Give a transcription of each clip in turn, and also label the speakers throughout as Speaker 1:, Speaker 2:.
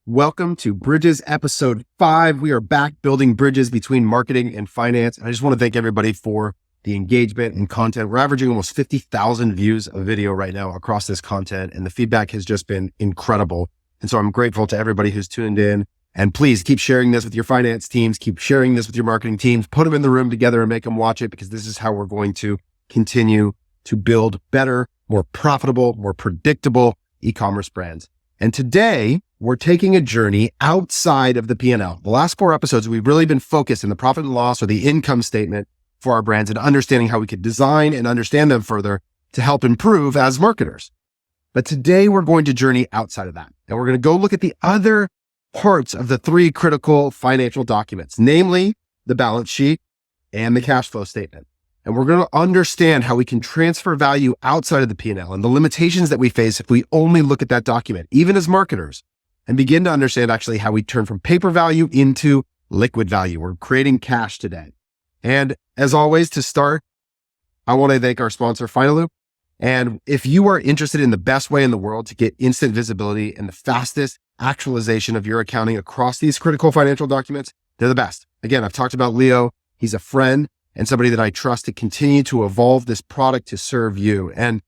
Speaker 1: Welcome to Bridges episode 5. We are back building bridges between marketing and finance. And I just want to thank everybody for the engagement and content. We're averaging almost 50,000 views of video right now across this content, and the feedback has just been incredible. And so I'm grateful to everybody who's tuned in. And please keep sharing this with your finance teams, keep sharing this with your marketing teams, put them in the room together and make them watch it, because this is how we're going to continue to build better, more profitable, more predictable e-commerce brands. And today we're taking a journey outside of the P&L. The last 4 episodes, we've really been focused in the profit and loss or the income statement for our brands and understanding how we could design and understand them further to help improve as marketers. But today we're going to journey outside of that. And we're going to go look at the other parts of the 3 critical financial documents, namely the balance sheet and the cash flow statement. And we're going to understand how we can transfer value outside of the P&L and the limitations that we face if we only look at that document, even as marketers, and begin to understand actually how we turn from paper value into liquid value. We're creating cash today. And as always, to start, I want to thank our sponsor, Finaloop. And if you are interested in the best way in the world to get instant visibility and the fastest actualization of your accounting across these critical financial documents, they're the best. Again, I've talked about Leo. He's a friend and somebody that I trust to continue to evolve this product to serve you. And,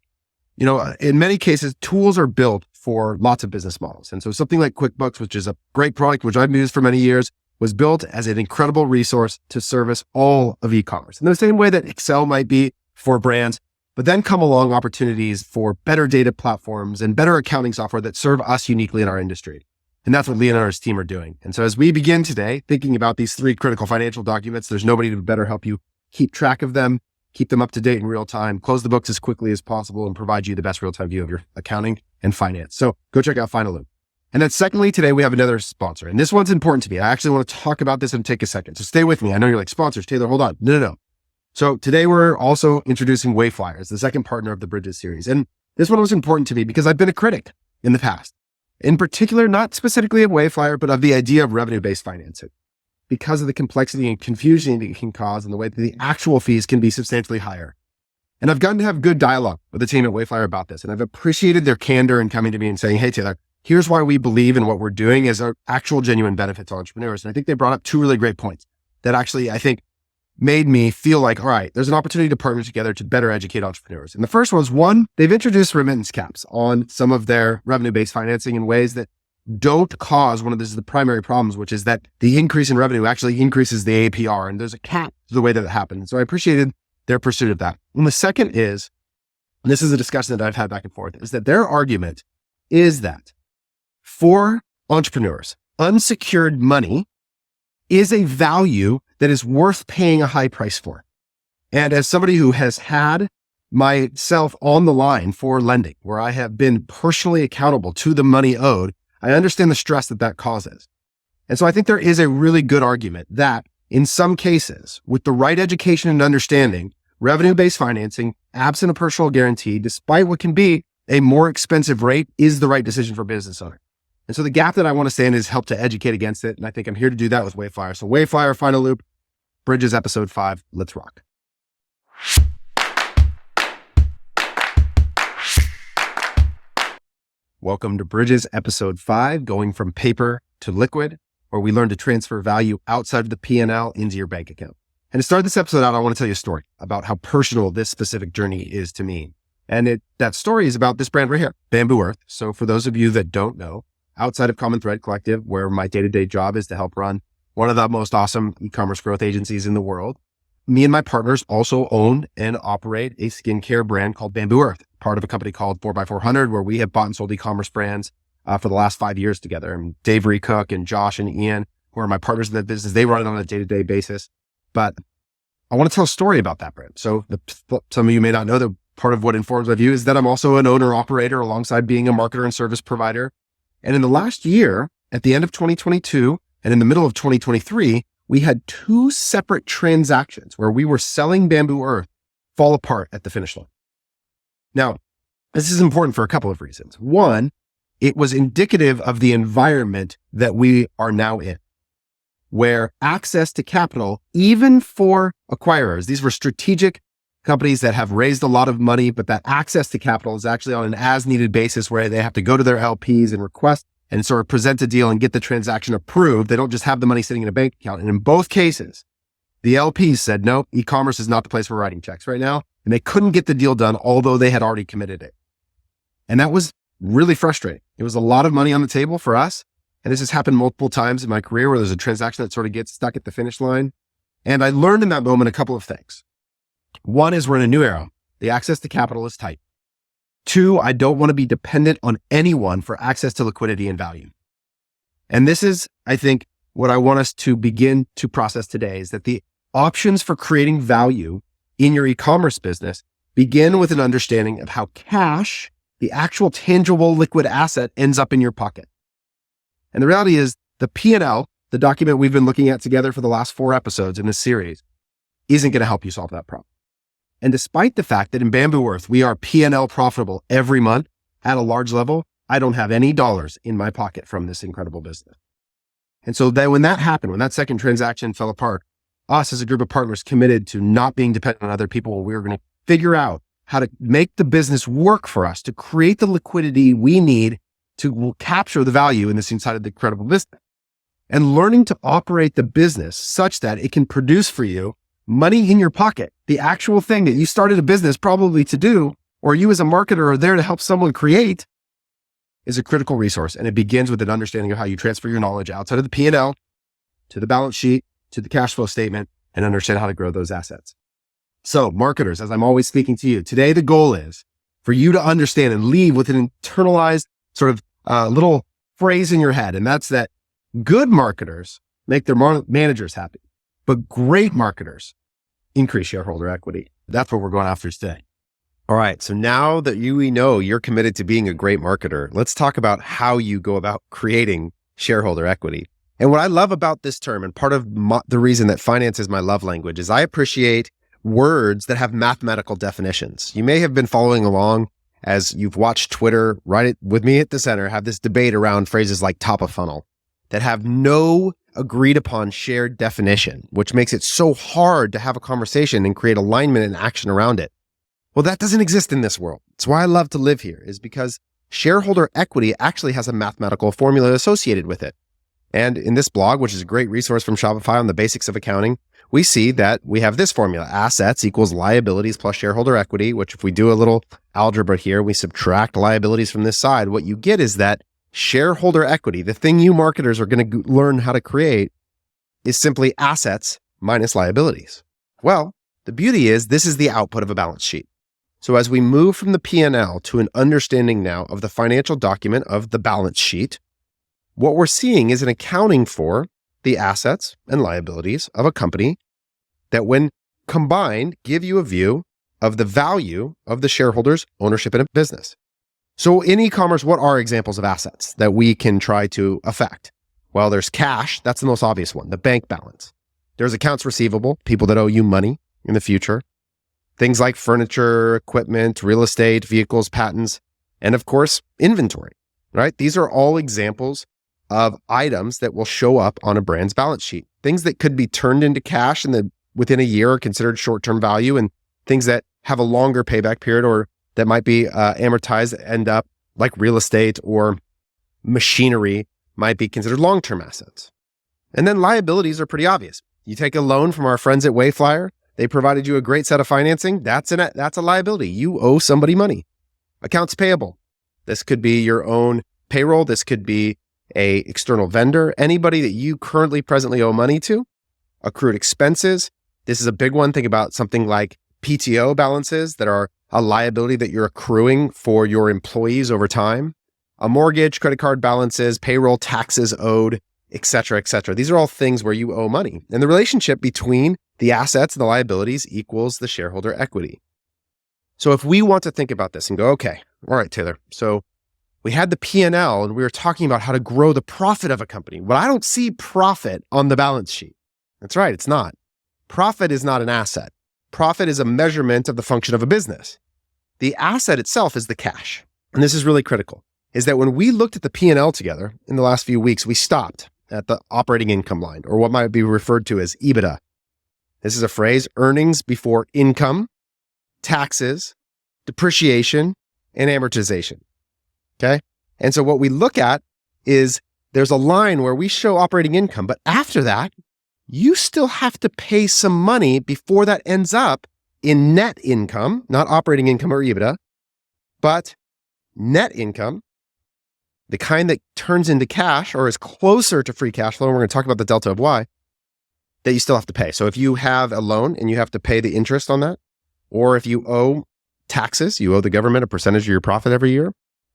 Speaker 1: you know, in many cases, tools are built for lots of business models. And so something like QuickBooks, which is a great product, which I've used for many years, was built as an incredible resource to service all of e-commerce. In the same way that Excel might be for brands, but then come along opportunities for better data platforms and better accounting software that serve us uniquely in our industry. And that's what Leonardo's team are doing. And so as we begin today, thinking about these 3 critical financial documents, there's nobody to better help you keep track of them, keep them up to date in real time, close the books as quickly as possible, and provide you the best real-time view of your accounting and finance. So go check out Finaloop. And then secondly, today we have another sponsor. And this one's important to me. I actually want to talk about this and take a second. So stay with me. I know you're like, sponsors, Taylor, hold on. No. So today we're also introducing Wayflyer as the second partner of the Bridges series. And this one was important to me because I've been a critic in the past. In particular, not specifically of Wayflyer, but of the idea of revenue-based financing, because of the complexity and confusion it can cause and the way that the actual fees can be substantially higher. And I've gotten to have good dialogue with the team at Wayflyer about this. And I've appreciated their candor in coming to me and saying, hey, Taylor, here's why we believe in what we're doing as our actual genuine benefit to entrepreneurs. And I think they brought up 2 really great points that actually, I think, made me feel like, all right, there's an opportunity to partner together to better educate entrepreneurs. And the first was, 1, they've introduced remittance caps on some of their revenue-based financing in ways that don't cause one of the primary problems, which is that the increase in revenue actually increases the APR, and there's a cap to the way that it happens. So I appreciated their pursuit of that. And the second is, and this is a discussion that I've had back and forth, is that their argument is that for entrepreneurs, unsecured money is a value that is worth paying a high price for. And as somebody who has had myself on the line for lending, where I have been personally accountable to the money owed, I understand the stress that that causes. And so I think there is a really good argument that in some cases, with the right education and understanding, revenue-based financing, absent a personal guarantee, despite what can be a more expensive rate, is the right decision for a business owner. And so the gap that I want to stand is help to educate against it. And I think I'm here to do that with Wayflyer. So Wayflyer, Finaloop, Bridges episode 5. Let's rock. Welcome to Bridges episode 5, going from paper to liquid, where we learn to transfer value outside of the P&L into your bank account. And to start this episode out, I want to tell you a story about how personal this specific journey is to me. And that story is about this brand right here, Bamboo Earth. So for those of you that don't know, outside of Common Thread Collective, where my day-to-day job is to help run one of the most awesome e-commerce growth agencies in the world, me and my partners also own and operate a skincare brand called Bamboo Earth, part of a company called 4x400, where we have bought and sold e-commerce brands for the last 5 years together. And Dave Recook and Josh and Ian, who are my partners in that business, they run it on a day-to-day basis. But I want to tell a story about that brand. So some of you may not know that part of what informs my view is that I'm also an owner operator alongside being a marketer and service provider. And in the last year, at the end of 2022 and in the middle of 2023, we had 2 separate transactions where we were selling Bamboo Earth fall apart at the finish line. Now, this is important for a couple of reasons. 1, it was indicative of the environment that we are now in, where access to capital, even for acquirers, these were strategic companies that have raised a lot of money, but that access to capital is actually on an as-needed basis where they have to go to their LPs and request and sort of present a deal and get the transaction approved. They don't just have the money sitting in a bank account. And in both cases, the LPs said, no, e-commerce is not the place for writing checks right now. And they couldn't get the deal done, although they had already committed it. And that was really frustrating. It was a lot of money on the table for us. And this has happened multiple times in my career where there's a transaction that sort of gets stuck at the finish line. And I learned in that moment a couple of things. One is we're in a new era. The access to capital is tight. Two, I don't want to be dependent on anyone for access to liquidity and value. And this is, I think, what I want us to begin to process today is that the options for creating value in your e-commerce business begin with an understanding of how cash, the actual tangible liquid asset, ends up in your pocket. And the reality is the P&L, the document we've been looking at together for the last 4 episodes in this series, isn't going to help you solve that problem. And despite the fact that in Bamboo Earth, we are P&L profitable every month at a large level, I don't have any dollars in my pocket from this incredible business. And so then when that happened, when that second transaction fell apart, us as a group of partners committed to not being dependent on other people. We were going to figure out how to make the business work for us, to create the liquidity we need to capture the value in this inside of the incredible business. And learning to operate the business such that it can produce for you money in your pocket, the actual thing that you started a business probably to do, or you as a marketer are there to help someone create, is a critical resource. And it begins with an understanding of how you transfer your knowledge outside of the P&L to the balance sheet, to the cash flow statement, and understand how to grow those assets. So marketers, as I'm always speaking to you, today the goal is for you to understand and leave with an internalized sort of little phrase in your head. And that's that good marketers make their managers happy, but great marketers increase shareholder equity. That's what we're going after today. All right. So now that we know you're committed to being a great marketer, let's talk about how you go about creating shareholder equity. And what I love about this term, and part of the reason that finance is my love language, is I appreciate words that have mathematical definitions. You may have been following along as you've watched Twitter, right with me at the center, have this debate around phrases like top of funnel that have no agreed upon shared definition, which makes it so hard to have a conversation and create alignment and action around it. Well, that doesn't exist in this world. It's why I love to live here, is because shareholder equity actually has a mathematical formula associated with it. And in this blog, which is a great resource from Shopify on the basics of accounting, we see that we have this formula: assets equals liabilities plus shareholder equity, which if we do a little algebra here, we subtract liabilities from this side. What you get is that shareholder equity, the thing you marketers are going to learn how to create, is simply assets minus liabilities. Well, the beauty is this is the output of a balance sheet. So as we move from the P&L to an understanding now of the financial document of the balance sheet, what we're seeing is an accounting for the assets and liabilities of a company that, when combined, give you a view of the value of the shareholders' ownership in a business. So in e-commerce, what are examples of assets that we can try to affect? Well, there's cash. That's the most obvious one, the bank balance. There's accounts receivable, people that owe you money in the future. Things like furniture, equipment, real estate, vehicles, patents, and of course, inventory, right? These are all examples of items that will show up on a brand's balance sheet. Things that could be turned into cash within a year are considered short-term value, and things that have a longer payback period or that might be amortized end up, like real estate or machinery, might be considered long-term assets. And then liabilities are pretty obvious. You take a loan from our friends at Wayflyer, they provided you a great set of financing, that's a liability. You owe somebody money. Accounts payable. This could be your own payroll. This could be a external vendor, anybody that you presently owe money to. Accrued expenses. This is a big one. Think about something like PTO balances that are a liability that you're accruing for your employees over time. A mortgage, credit card balances, payroll, taxes owed, et cetera, et cetera. These are all things where you owe money. And the relationship between the assets and the liabilities equals the shareholder equity. So if we want to think about this and go, okay, all right, Taylor, so we had the P&L and we were talking about how to grow the profit of a company. Well, I don't see profit on the balance sheet. That's right, it's not. Profit is not an asset. Profit is a measurement of the function of a business. The asset itself is the cash. And this is really critical, is that when we looked at the P&L together in the last few weeks, we stopped at the operating income line, or what might be referred to as EBITDA. This is a phrase: earnings before income, taxes, depreciation, and amortization. Okay. And so what we look at is there's a line where we show operating income, but after that, you still have to pay some money before that ends up in net income, not operating income or EBITDA, but net income, the kind that turns into cash or is closer to free cash flow. And we're going to talk about the delta of why, that you still have to pay. So if you have a loan and you have to pay the interest on that, or if you owe taxes, you owe the government a percentage of your profit every year,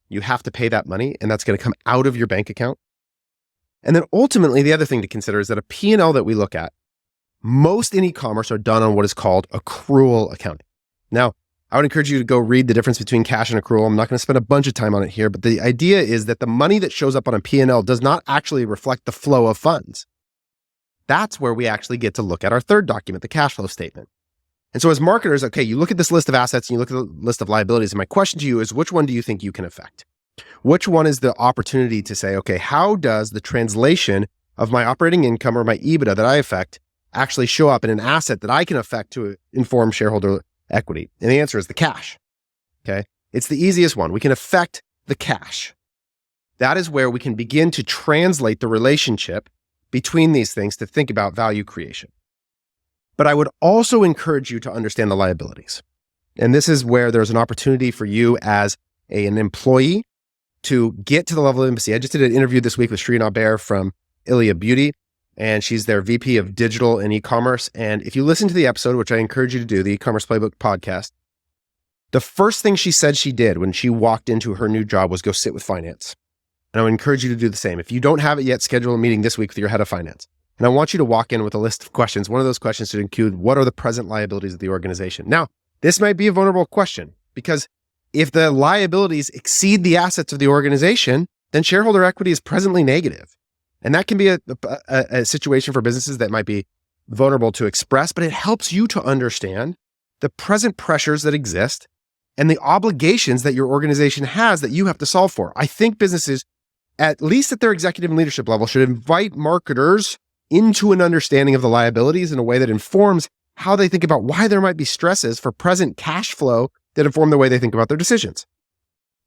Speaker 1: you have to pay that money, and that's going to come out of your bank account. And then ultimately, the other thing to consider is that a P&L that we look at, most in e-commerce are done on what is called accrual accounting. Now, I would encourage you to go read the difference between cash and accrual. I'm not going to spend a bunch of time on it here, but the idea is that the money that shows up on a P&L does not actually reflect the flow of funds. That's where we actually get to look at our third document, the cash flow statement. And so as marketers, okay, you look at this list of assets and you look at the list of liabilities. And my question to you is, which one do you think you can affect? Which one is the opportunity to say, okay, how does the translation of my operating income or my EBITDA that I affect actually show up in an asset that I can affect to inform shareholder equity? And the answer is the cash. Okay. It's the easiest one. We can affect the cash. That is where we can begin to translate the relationship between these things to think about value creation. But I would also encourage you to understand the liabilities. And this is where there's an opportunity for you as an employee to get to the level of empathy. I just did an interview this week with Sri Naber from Ilia Beauty, and she's their VP of digital and e-commerce. And if you listen to the episode, which I encourage you to do, the e-commerce playbook podcast, the first thing she said she did when she walked into her new job was go sit with finance. And I would encourage you to do the same. If you don't have it yet, schedule a meeting this week with your head of finance. And I want you to walk in with a list of questions. One of those questions should include, what are the present liabilities of the organization? Now, this might be a vulnerable question because if the liabilities exceed the assets of the organization, then shareholder equity is presently negative. And that can be a situation for businesses that might be vulnerable to express, but it helps you to understand the present pressures that exist and the obligations that your organization has that you have to solve for. I think businesses, at least at their executive and leadership level, should invite marketers into an understanding of the liabilities in a way that informs how they think about why there might be stresses for present cash flow that inform the way they think about their decisions.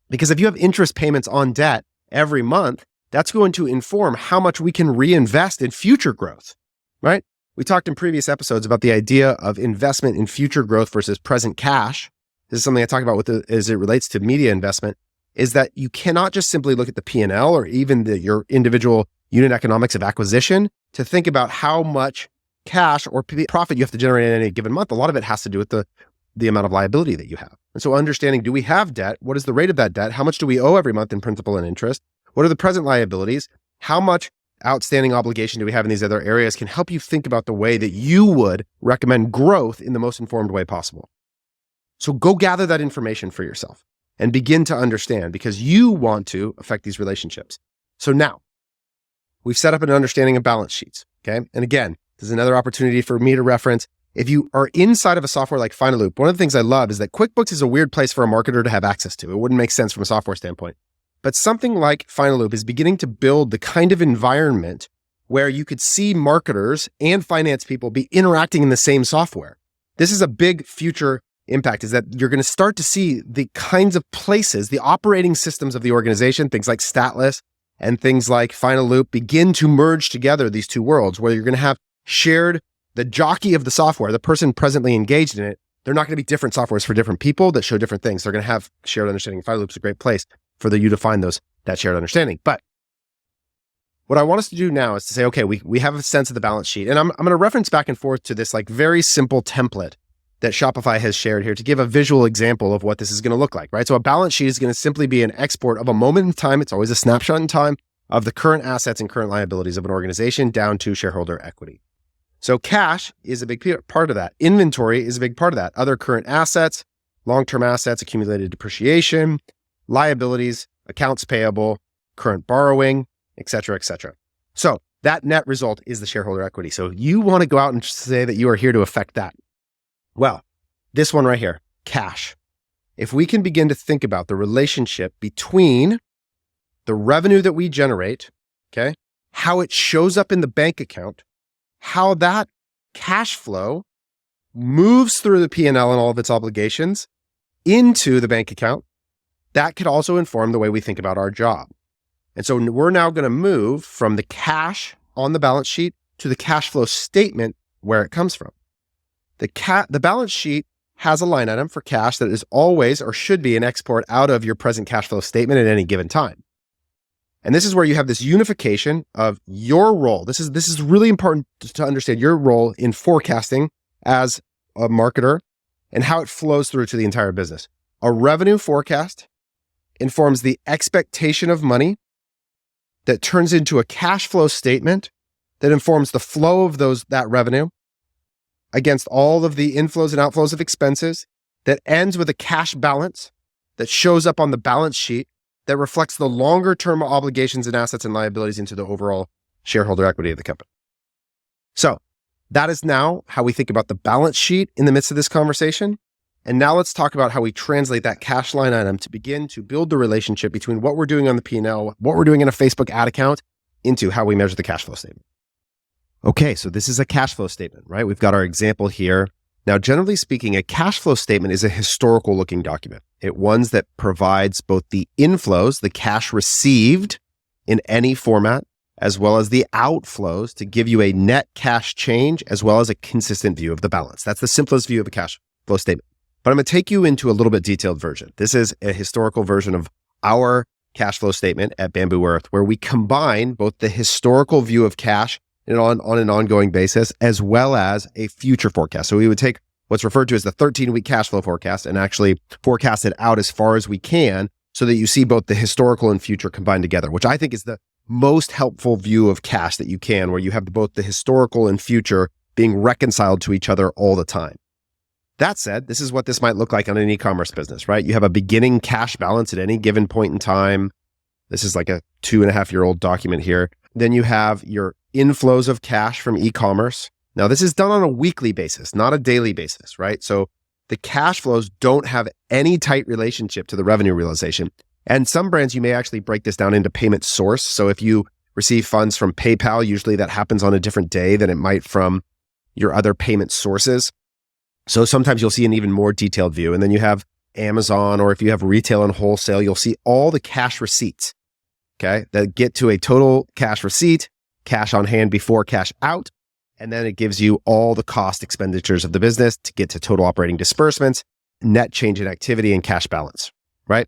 Speaker 1: Because if you have interest payments on debt every month, that's going to inform how much we can reinvest in future growth, right? We talked in previous episodes about the idea of investment in future growth versus present cash. This is something I talk about as it relates to media investment, is that you cannot just simply look at the P&L or even your individual unit economics of acquisition to think about how much cash or profit you have to generate in any given month. A lot of it has to do with the amount of liability that you have. And so understanding, do we have debt? What is the rate of that debt? How much do we owe every month in principal and interest? What are the present liabilities? How much outstanding obligation do we have in these other areas can help you think about the way that you would recommend growth in the most informed way possible. So go gather that information for yourself and begin to understand because you want to affect these relationships. So now we've set up an understanding of balance sheets. Okay. And again, this is another opportunity for me to reference. If you are inside of a software like Finaloop, one of the things I love is that QuickBooks is a weird place for a marketer to have access to. It wouldn't make sense from a software standpoint. But something like Finaloop is beginning to build the kind of environment where you could see marketers and finance people be interacting in the same software. This is a big future impact, is that you're going to start to see the kinds of places, the operating systems of the organization, things like Statless and things like Finaloop begin to merge together these two worlds where you're going to have shared the jockey of the software, the person presently engaged in it. They're not going to be different softwares for different people that show different things. They're going to have shared understanding. Finaloop's a great place for you to find that shared understanding. But what I want us to do now is to say, okay, we have a sense of the balance sheet. And I'm going to reference back and forth to this like very simple template that Shopify has shared here to give a visual example of what this is going to look like, right? So a balance sheet is going to simply be an export of a moment in time. It's always a snapshot in time of the current assets and current liabilities of an organization down to shareholder equity. So cash is a big part of that. Inventory is a big part of that. Other current assets, long-term assets, accumulated depreciation, liabilities, accounts payable, current borrowing, et cetera, et cetera. So that net result is the shareholder equity. So you want to go out and say that you are here to affect that. Well, this one right here, cash. If we can begin to think about the relationship between the revenue that we generate, okay, how it shows up in the bank account, how that cash flow moves through the P&L and all of its obligations into the bank account, that could also inform the way we think about our job. And so we're now going to move from the cash on the balance sheet to the cash flow statement where it comes from. The balance sheet has a line item for cash that is always or should be an export out of your present cash flow statement at any given time. And this is where you have this unification of your role. This is really important to understand your role in forecasting as a marketer and how it flows through to the entire business. A revenue forecast informs the expectation of money that turns into a cash flow statement that informs the flow of that revenue against all of the inflows and outflows of expenses, that ends with a cash balance that shows up on the balance sheet that reflects the longer term obligations and assets and liabilities into the overall shareholder equity of the company. So that is now how we think about the balance sheet in the midst of this conversation. And now let's talk about how we translate that cash line item to begin to build the relationship between what we're doing on the P&L, what we're doing in a Facebook ad account, into how we measure the cash flow statement. Okay, so this is a cash flow statement, right? We've got our example here. Now, generally speaking, a cash flow statement is a historical looking document. It's one that provides both the inflows, the cash received in any format, as well as the outflows to give you a net cash change, as well as a consistent view of the balance. That's the simplest view of a cash flow statement. But I'm going to take you into a little bit detailed version. This is a historical version of our cash flow statement at Bamboo Earth, where we combine both the historical view of cash on an ongoing basis, as well as a future forecast. So we would take what's referred to as the 13-week cash flow forecast and actually forecast it out as far as we can so that you see both the historical and future combined together, which I think is the most helpful view of cash that you can, where you have both the historical and future being reconciled to each other all the time. That said, this is what this might look like on an e-commerce business, right? You have a beginning cash balance at any given point in time. This is like a 2.5-year-old document here. Then you have your inflows of cash from e-commerce. Now, this is done on a weekly basis, not a daily basis, right? So the cash flows don't have any tight relationship to the revenue realization. And some brands, you may actually break this down into payment source. So if you receive funds from PayPal, usually that happens on a different day than it might from your other payment sources. So sometimes you'll see an even more detailed view. And then you have Amazon, or if you have retail and wholesale, you'll see all the cash receipts, okay, that get to a total cash receipt, cash on hand before cash out. And then it gives you all the cost expenditures of the business to get to total operating disbursements, net change in activity, and cash balance, right?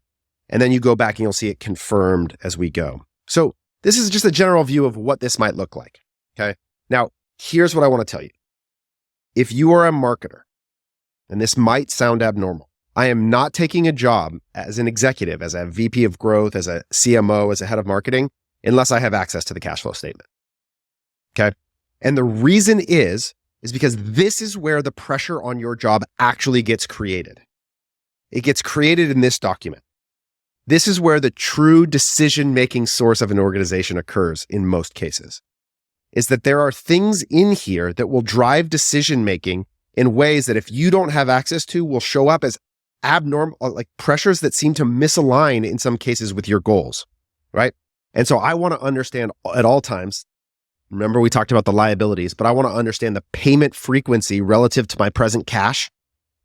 Speaker 1: And then you go back and you'll see it confirmed as we go. So this is just a general view of what this might look like, okay? Now, here's what I want to tell you. If you are a marketer, and this might sound abnormal, I am not taking a job as an executive, as a VP of growth, as a CMO, as a head of marketing, unless I have access to the cash flow statement, okay? And the reason is because this is where the pressure on your job actually gets created. It gets created in this document. This is where the true decision-making source of an organization occurs in most cases, is that there are things in here that will drive decision-making in ways that if you don't have access to will show up as abnormal, like pressures that seem to misalign in some cases with your goals, right? And so I want to understand at all times, remember we talked about the liabilities, but I want to understand the payment frequency relative to my present cash.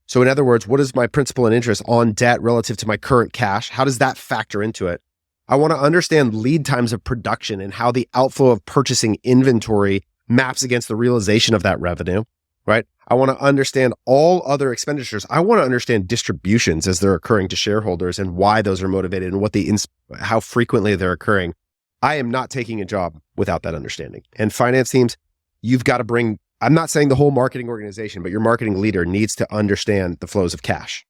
Speaker 1: So in other words, what is my principal and interest on debt relative to my current cash? How does that factor into it? I want to understand lead times of production and how the outflow of purchasing inventory maps against the realization of that revenue, right? I want to understand all other expenditures. I want to understand distributions as they're occurring to shareholders and why those are motivated and how frequently they're occurring. I am not taking a job without that understanding. And finance teams, you've got to bring, I'm not saying the whole marketing organization, but your marketing leader needs to understand the flows of cash.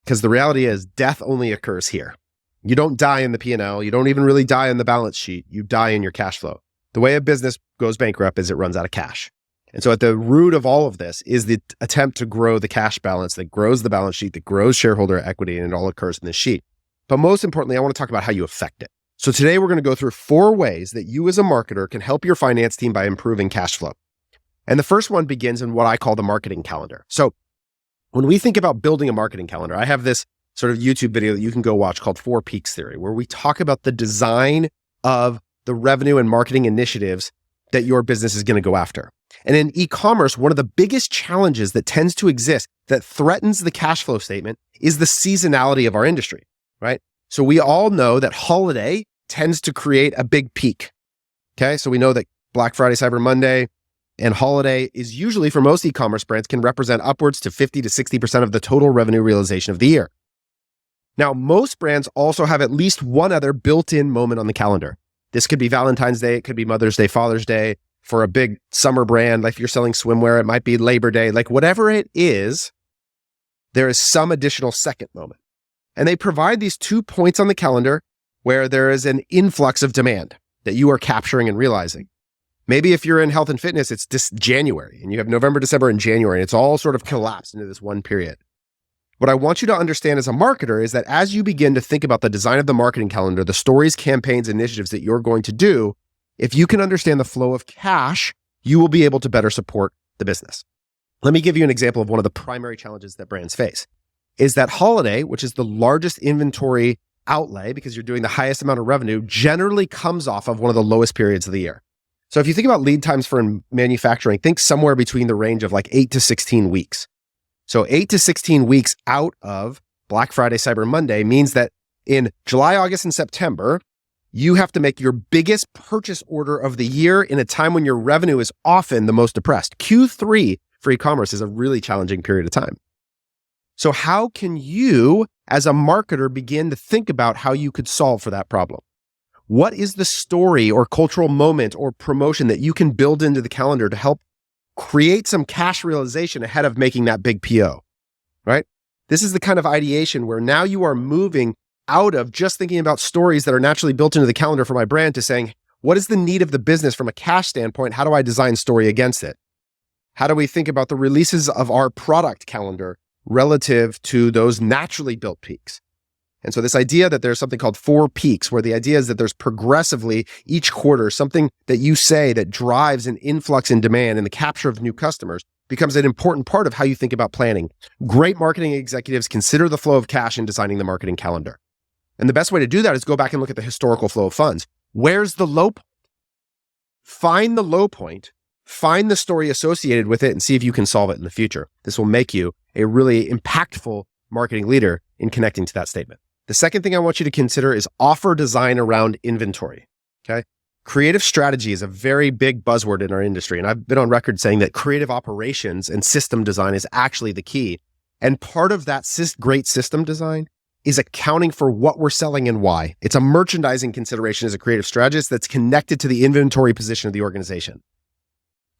Speaker 1: Because the reality is death only occurs here. You don't die in the P&L. You don't even really die on the balance sheet. You die in your cash flow. The way a business goes bankrupt is it runs out of cash. And so at the root of all of this is the attempt to grow the cash balance that grows the balance sheet, that grows shareholder equity, and it all occurs in this sheet. But most importantly, I want to talk about how you affect it. So today we're going to go through 4 ways that you as a marketer can help your finance team by improving cash flow. And the first one begins in what I call the marketing calendar. So when we think about building a marketing calendar, I have this sort of YouTube video that you can go watch called 4 Peaks Theory, where we talk about the design of the revenue and marketing initiatives that your business is going to go after. And in e-commerce, one of the biggest challenges that tends to exist that threatens the cash flow statement is the seasonality of our industry, right? So we all know that holiday tends to create a big peak. Okay. So we know that Black Friday, Cyber Monday, and holiday is usually, for most e-commerce brands, can represent upwards to 50 to 60% of the total revenue realization of the year. Now, most brands also have at least one other built-in moment on the calendar. This could be Valentine's Day, it could be Mother's Day, Father's Day. For a big summer brand, like if you're selling swimwear, it might be Labor Day. Like whatever it is, there is some additional second moment. And they provide these 2 points on the calendar where there is an influx of demand that you are capturing and realizing. Maybe if you're in health and fitness, it's just January and you have November, December, and January, and it's all sort of collapsed into this one period. What I want you to understand as a marketer is that as you begin to think about the design of the marketing calendar, the stories, campaigns, initiatives that you're going to do, if you can understand the flow of cash, you will be able to better support the business. Let me give you an example of one of the primary challenges that brands face. Is that holiday, which is the largest inventory outlay because you're doing the highest amount of revenue, generally comes off of one of the lowest periods of the year. So if you think about lead times for manufacturing, think somewhere between the range of like 8 to 16 weeks. So 8 to 16 weeks out of Black Friday, Cyber Monday means that in July, August, and September, you have to make your biggest purchase order of the year in a time when your revenue is often the most depressed. Q3 for e-commerce is a really challenging period of time. So how can you, as a marketer, begin to think about how you could solve for that problem? What is the story or cultural moment or promotion that you can build into the calendar to help create some cash realization ahead of making that big PO, right? This is the kind of ideation where now you are moving out of just thinking about stories that are naturally built into the calendar for my brand to saying, what is the need of the business from a cash standpoint? How do I design story against it? How do we think about the releases of our product calendar relative to those naturally built peaks? And so this idea that there's something called 4 peaks, where the idea is that there's progressively each quarter, something that you say that drives an influx in demand and the capture of new customers becomes an important part of how you think about planning. Great marketing executives consider the flow of cash in designing the marketing calendar. And the best way to do that is go back and look at the historical flow of funds. Where's the low point? Find the low point, find the story associated with it, and see if you can solve it in the future. This will make you a really impactful marketing leader in connecting to that statement. The second thing I want you to consider is offer design around inventory, okay? Creative strategy is a very big buzzword in our industry, and I've been on record saying that creative operations and system design is actually the key. And part of that great system design is accounting for what we're selling and why. It's a merchandising consideration as a creative strategist that's connected to the inventory position of the organization.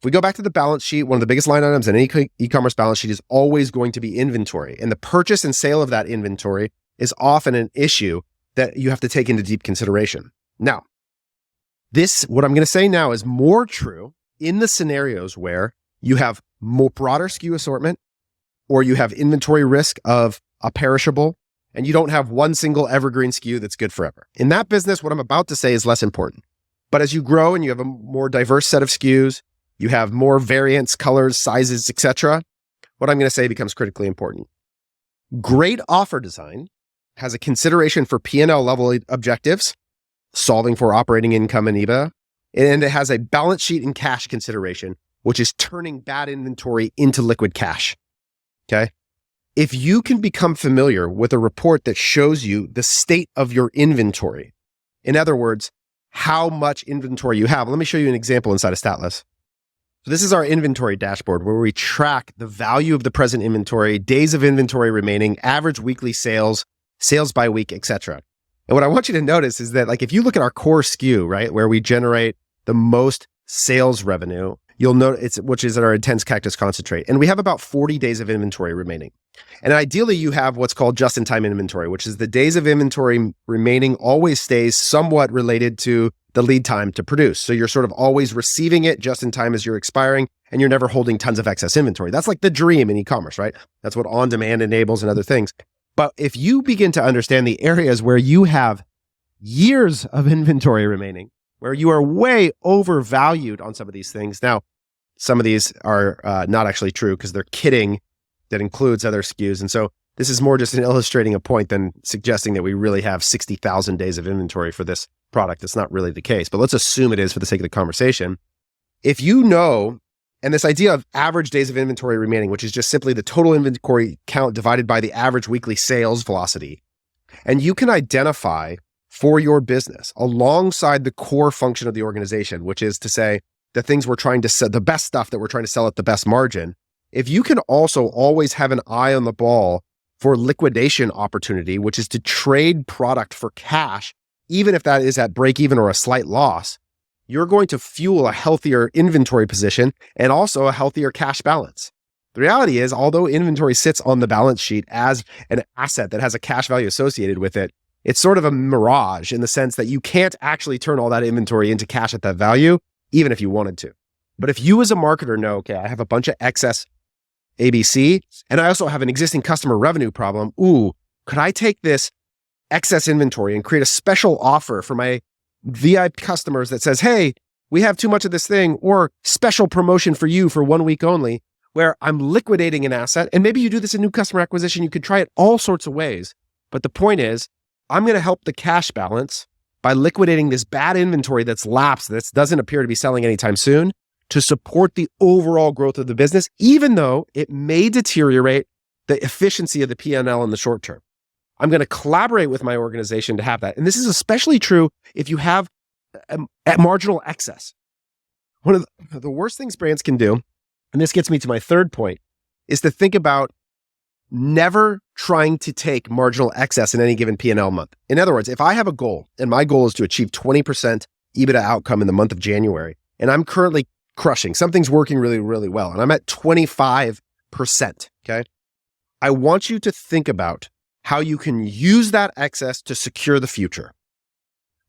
Speaker 1: If we go back to the balance sheet, one of the biggest line items in any e-commerce balance sheet is always going to be inventory. And the purchase and sale of that inventory is often an issue that you have to take into deep consideration. Now, what I'm going to say now is more true in the scenarios where you have more broader SKU assortment, or you have inventory risk of a perishable, and you don't have one single evergreen SKU that's good forever. In that business, what I'm about to say is less important. But as you grow and you have a more diverse set of SKUs, you have more variants, colors, sizes, etc., what I'm going to say becomes critically important. Great offer design has a consideration for P&L level objectives, solving for operating income and EBITDA, and it has a balance sheet and cash consideration, which is turning bad inventory into liquid cash, okay? If you can become familiar with a report that shows you the state of your inventory, in other words, how much inventory you have, let me show you an example inside of Statless. So this is our inventory dashboard where we track the value of the present inventory, days of inventory remaining, average weekly sales, sales by week, etc. And what I want you to notice is that, like, if you look at our core SKU, right, where we generate the most sales revenue, you'll note which is our Intense Cactus Concentrate. And we have about 40 days of inventory remaining. And ideally you have what's called just-in-time inventory, which is the days of inventory remaining always stays somewhat related to the lead time to produce. So you're sort of always receiving it just in time as you're expiring, and you're never holding tons of excess inventory. That's like the dream in e-commerce, right? That's what on-demand enables and other things. But if you begin to understand the areas where you have years of inventory remaining, where you are way overvalued on some of these things. Now, some of these are not actually true because they're kitting that includes other SKUs. And so this is more just an illustrating a point than suggesting that we really have 60,000 days of inventory for this product. That's not really the case, but let's assume it is for the sake of the conversation. If you know, and this idea of average days of inventory remaining, which is just simply the total inventory count divided by the average weekly sales velocity, and you can identify for your business alongside the core function of the organization, which is to say the things we're trying to sell, the best stuff that we're trying to sell at the best margin, if you can also always have an eye on the ball for liquidation opportunity, which is to trade product for cash, even if that is at break even or a slight loss, you're going to fuel a healthier inventory position and also a healthier cash balance. The reality is, although inventory sits on the balance sheet as an asset that has a cash value associated with it, it's sort of a mirage in the sense that you can't actually turn all that inventory into cash at that value, even if you wanted to. But if you as a marketer know, okay, I have a bunch of excess ABC, and I also have an existing customer revenue problem. Ooh, could I take this excess inventory and create a special offer for my VIP customers that says, hey, we have too much of this thing, or special promotion for you for 1 week only, where I'm liquidating an asset. And maybe you do this in new customer acquisition. You could try it all sorts of ways. But the point is, I'm going to help the cash balance by liquidating this bad inventory that's lapsed, that doesn't appear to be selling anytime soon, to support the overall growth of the business, even though it may deteriorate the efficiency of the P&L in the short term. I'm going to collaborate with my organization to have that. And this is especially true if you have a marginal excess. One of the worst things brands can do, and this gets me to my third point, is to think about never trying to take marginal excess in any given P&L month. In other words, if I have a goal, and my goal is to achieve 20% EBITDA outcome in the month of January, and I'm currently crushing, something's working really, really well, and I'm at 25%, okay? I want you to think about how you can use that excess to secure the future.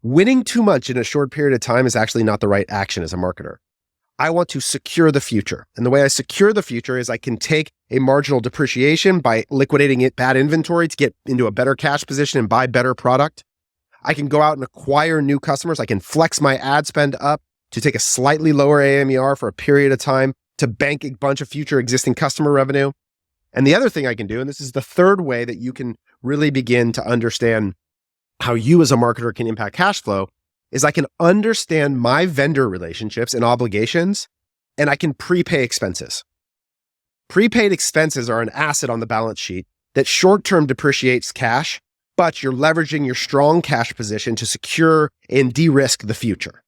Speaker 1: Winning too much in a short period of time is actually not the right action as a marketer. I want to secure the future. And the way I secure the future is I can take a marginal depreciation by liquidating it bad inventory to get into a better cash position and buy better product. I can go out and acquire new customers. I can flex my ad spend up to take a slightly lower AMER for a period of time to bank a bunch of future existing customer revenue. And the other thing I can do, and this is the third way that you can really begin to understand how you as a marketer can impact cash flow, is I can understand my vendor relationships and obligations, and I can prepay expenses. Prepaid expenses are an asset on the balance sheet that short-term depreciates cash, but you're leveraging your strong cash position to secure and de-risk the future.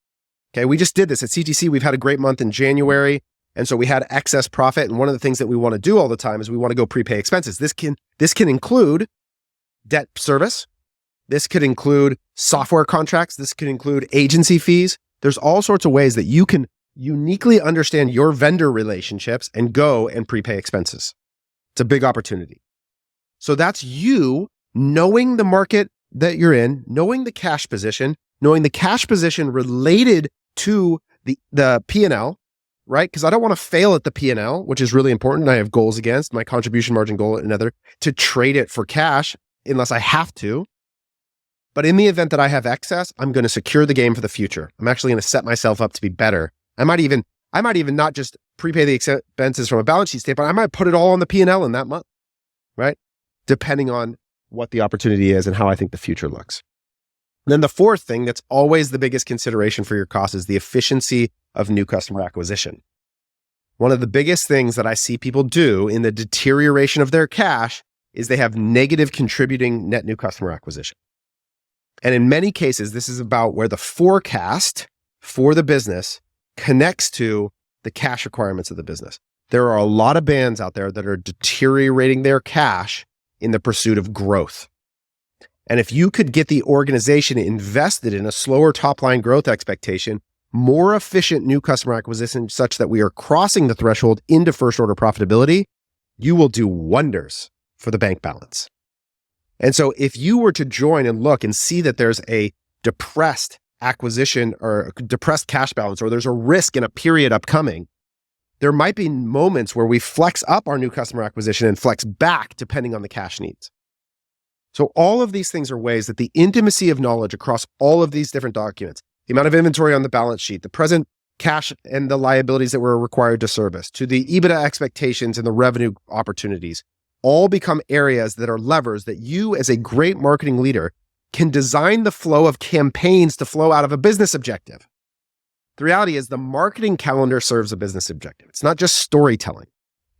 Speaker 1: Okay, we just did this at CTC. We've had a great month in January. And so we had excess profit. And one of the things that we want to do all the time is we want to go prepay expenses. This can include debt service. This could include software contracts. This could include agency fees. There's all sorts of ways that you can uniquely understand your vendor relationships and go and prepay expenses. It's a big opportunity. So that's you knowing the market that you're in, knowing the cash position related to the P&L, right? Because I don't want to fail at the P&L, which is really important. I have goals against my contribution margin goal and another to trade it for cash unless I have to. But in the event that I have excess, I'm going to secure the game for the future. I'm actually going to set myself up to be better. I might even not just prepay the expenses from a balance sheet standpoint. I might put it all on the P&L in that month, right? Depending on what the opportunity is and how I think the future looks. And then the fourth thing that's always the biggest consideration for your cost is the efficiency of new customer acquisition. One of the biggest things that I see people do in the deterioration of their cash is they have negative contributing net new customer acquisition. And in many cases, this is about where the forecast for the business connects to the cash requirements of the business. There are a lot of brands out there that are deteriorating their cash in the pursuit of growth. And if you could get the organization invested in a slower top-line growth expectation, more efficient new customer acquisition such that we are crossing the threshold into first-order profitability, you will do wonders for the bank balance. And so if you were to join and look and see that there's a depressed acquisition or depressed cash balance, or there's a risk in a period upcoming, there might be moments where we flex up our new customer acquisition and flex back depending on the cash needs. So all of these things are ways that the intimacy of knowledge across all of these different documents, the amount of inventory on the balance sheet, the present cash and the liabilities that we're required to service, to the EBITDA expectations and the revenue opportunities, all become areas that are levers that you as a great marketing leader can design the flow of campaigns to flow out of a business objective. The reality is the marketing calendar serves a business objective. It's not just storytelling.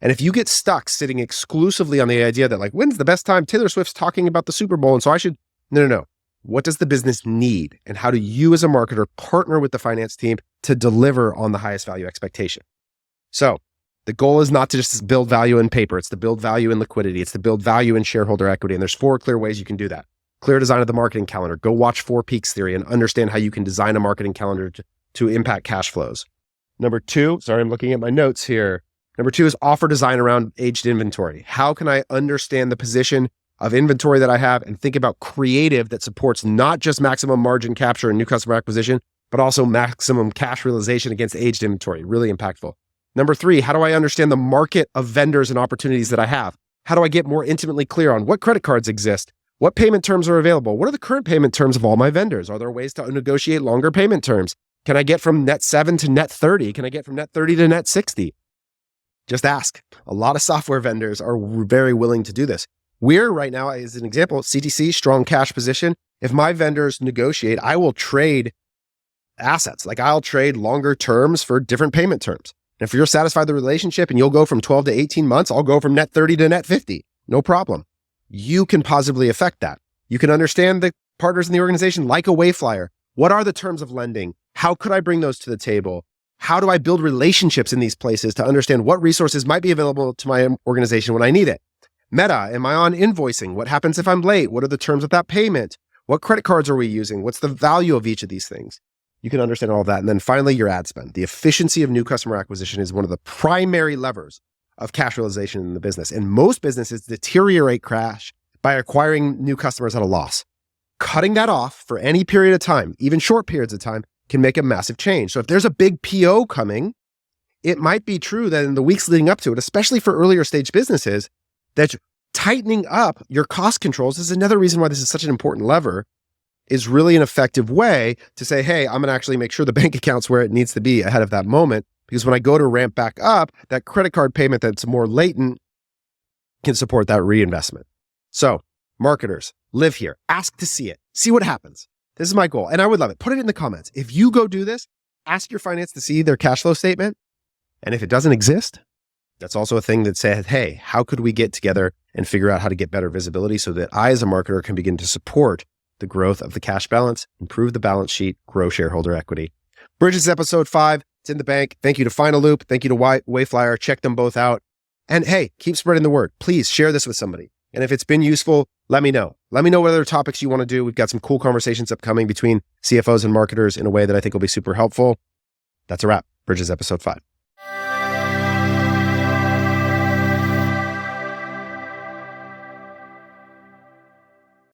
Speaker 1: And if you get stuck sitting exclusively on the idea that like, when's the best time Taylor Swift's talking about the Super Bowl? And so I should, no. What does the business need? And how do you as a marketer partner with the finance team to deliver on the highest value expectation? So the goal is not to just build value in paper. It's to build value in liquidity. It's to build value in shareholder equity. And there's 4 clear ways you can do that. Clear design of the marketing calendar. Go watch 4 Peaks Theory and understand how you can design a marketing calendar to impact cash flows. Number 2, sorry, I'm looking at my notes here. Number 2 is offer design around aged inventory. How can I understand the position of inventory that I have and think about creative that supports not just maximum margin capture and new customer acquisition, but also maximum cash realization against aged inventory? Really impactful. Number 3, how do I understand the market of vendors and opportunities that I have? How do I get more intimately clear on what credit cards exist? What payment terms are available? What are the current payment terms of all my vendors? Are there ways to negotiate longer payment terms? Can I get from net 7 to net 30? Can I get from net 30 to net 60? Just ask. A lot of software vendors are very willing to do this. We're right now, as an example, CTC, strong cash position. If my vendors negotiate, I will trade assets. Like I'll trade longer terms for different payment terms. And if you're satisfied with the relationship and you'll go from 12 to 18 months, I'll go from net 30 to net 50. No problem. You can positively affect that. You can understand the partners in the organization like a Wayflyer. What are the terms of lending? How could I bring those to the table? How do I build relationships in these places to understand what resources might be available to my organization when I need it? Meta, am I on invoicing? What happens if I'm late? What are the terms of that payment? What credit cards are we using? What's the value of each of these things? You can understand all of that. And then finally, your ad spend. The efficiency of new customer acquisition is one of the primary levers of cash realization in the business. And most businesses deteriorate cash by acquiring new customers at a loss. Cutting that off for any period of time, even short periods of time, can make a massive change. So if there's a big PO coming, it might be true that in the weeks leading up to it, especially for earlier stage businesses, that tightening up your cost controls is another reason why this is such an important lever, is really an effective way to say, hey, I'm going to actually make sure the bank account's where it needs to be ahead of that moment. Because when I go to ramp back up, that credit card payment that's more latent can support that reinvestment. So marketers, live here, ask to see it, see what happens. This is my goal. And I would love it. Put it in the comments. If you go do this, ask your finance to see their cash flow statement. And if it doesn't exist, that's also a thing that says, hey, how could we get together and figure out how to get better visibility so that I, as a marketer, can begin to support the growth of the cash balance, improve the balance sheet, grow shareholder equity. Bridges episode 5. It's in the bank. Thank you to Final Loop. Thank you to Wayflyer. Check them both out. And hey, keep spreading the word. Please share this with somebody. And if it's been useful, let me know. Let me know what other topics you want to do. We've got some cool conversations upcoming between CFOs and marketers in a way that I think will be super helpful. That's a wrap. Bridges episode 5.